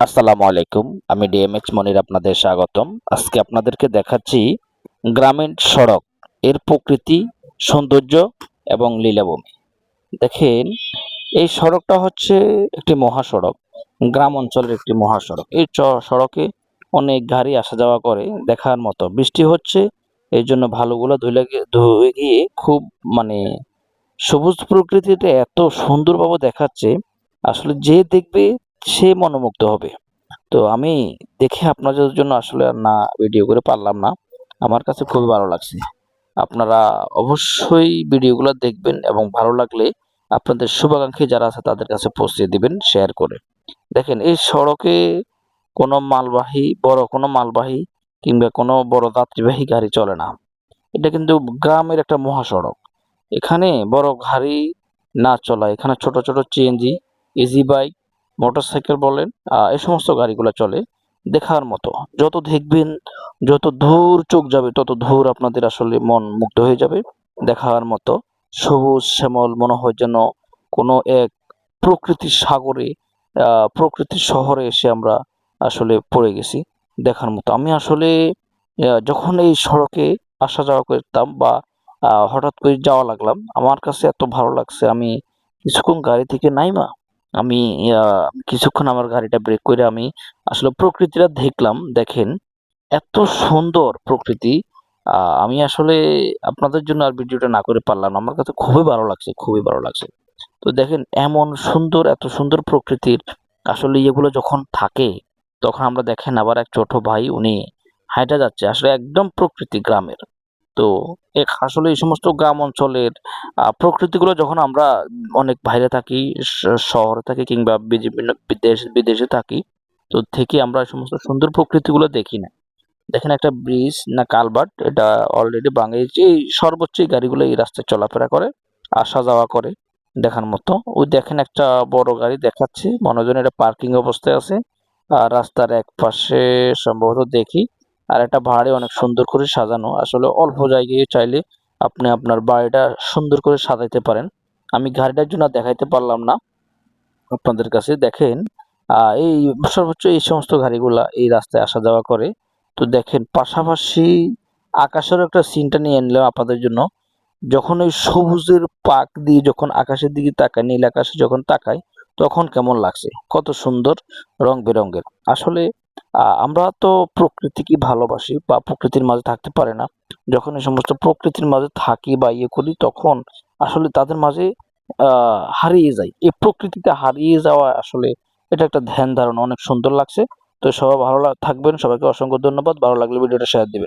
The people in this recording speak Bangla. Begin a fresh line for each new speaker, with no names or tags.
আসসালামু আলাইকুম। আমি ডিএমএক্স মনির আপনাদের স্বাগতম। আজকে আপনাদেরকে দেখাচ্ছি গ্রামীণ সড়ক এর প্রকৃতি, সৌন্দর্য এবং লীলাভূমি। দেখেন, এই সড়কটা হচ্ছে একটি মহাসড়ক, গ্রাম অঞ্চলের একটি মহাসড়ক। এই সড়কে অনেক গাড়ি আসা যাওয়া করে, দেখার মতো। বৃষ্টি হচ্ছে, এই জন্য ভালোগুলো ধুয়ে গিয়ে খুব মানে সবুজ প্রকৃতিটা এত সুন্দরভাবে দেখাচ্ছে, আসলে যে দেখবে সে মনোমুগ্ধ হবে। তো আমি দেখে আপনাদের জন্য আসলে আর না ভিডিও করে পারলাম না। আমার কাছে খুবই ভালো লাগছে। আপনারা অবশ্যই ভিডিওগুলো দেখবেন এবং ভালো লাগলে আপনাদের শুভাকাঙ্ক্ষী যারা আছে তাদের কাছে পৌঁছে দিবেন শেয়ার করে। দেখেন, এই সড়কে কোনো মালবাহী কিংবা কোনো বড় যাত্রীবাহী গাড়ি চলে না। এটা কিন্তু গ্রামের একটা মহাসড়ক। এখানে বড় গাড়ি না চলায় এখানে ছোট, ছোট সিএনজি, ইজি বাইক, মোটরসাইকেল বলেন এই সমস্ত গাড়িগুলা চলে। দেখার মতো। যত দেখবেন, যত দূর চোখ যাবে তত দূর আপনাদের আসলে মন মুগ্ধ হয়ে যাবে। দেখার মতো সবুজ শ্যামল মনে হয় যেন কোনো এক প্রকৃতির সাগরে প্রকৃতির শহরে এসে আমরা আসলে পড়ে গেছি। দেখার মতো। আমি আসলে যখন এই সড়কে আসা যাওয়া করতাম বা হঠাৎ করে যাওয়া লাগলাম। আমার কাছে এত ভালো লাগছে, আমি কিছুক্ষণ গাড়ি থেকে নাইমা আমি ইয়া কিছুক্ষণ আমার গাড়িটা ব্রেক কইরা আমি আসলে প্রকৃতিটা দেখলাম। দেখেন, এত সুন্দর প্রকৃতি। আমি আসলে আপনাদের জন্য আর ভিডিওটা না করে পারলাম না। আমার কাছে খুবই ভালো লাগছে, খুবই ভালো লাগছে। তো দেখেন, এত সুন্দর প্রকৃতির আসলে এগুলো যখন থাকে, তখন আমরা দেখেন আবার এক ছোট ভাই উনি হাঁইটা যাচ্ছে। আসলে একদম প্রকৃতি গ্রামের। তো আসলে এই সমস্ত গ্রাম অঞ্চলের প্রকৃতিগুলো যখন আমরা অনেক বাইরে থাকি, শহরে থাকি কিংবা বিভিন্ন বিদেশে থাকি, তো থেকে আমরা এই সমস্ত সুন্দর প্রকৃতিগুলো দেখি না। দেখেন, একটা ব্রিজ না কালভার্ট, এটা অলরেডি বানিয়েছে। এই সর্বোচ্চ এই গাড়িগুলো এই রাস্তায় চলাফেরা করে, আসা যাওয়া করে। দেখার মতো। ওই দেখেন, একটা বড় গাড়ি দেখাচ্ছে, মনে হয় যেন এটা পার্কিং অবস্থায় আছে। আর রাস্তার এক পাশে সম্ভবত দেখি আর একটা বাড়ি অনেক সুন্দর করে সাজানো। আসলে অল্প জায়গায় চাইলে আপনি আপনার বাড়িটা সুন্দর করে সাজাইতে পারেন। আমি গাড়িটার জন্য আর দেখাইতে পারলাম না আপনাদের কাছে। দেখেন, এই সর্বোচ্চ এই সমস্ত গাড়িগুলা এই রাস্তায় আসা যাওয়া করে। তো দেখেন, পাশাপাশি আকাশেরও একটা সিনটা নিয়ে আনলাম আপনাদের জন্য। যখন ওই সবুজের পাক দিয়ে যখন আকাশের দিকে তাকাই, নীল আকাশে যখন তাকাই, তখন কেমন লাগছে? কত সুন্দর রং-বেরঙের। আসলে আমরা তো প্রকৃতিকে ভালোবাসি বা প্রকৃতির মাঝে থাকতে পারি না। যখন এই সমস্ত প্রকৃতির মাঝে থাকি বা ইয়ে করি, তখন আসলে তাদের মাঝে হারিয়ে যাই। এই প্রকৃতিতে হারিয়ে যাওয়া আসলে এটা একটা ধ্যান ধারণা, অনেক সুন্দর লাগছে। তো সবাই ভালো থাকবেন। সবাইকে অসংখ্য ধন্যবাদ। ভালো লাগলে ভিডিওটা শেয়ার দিবেন।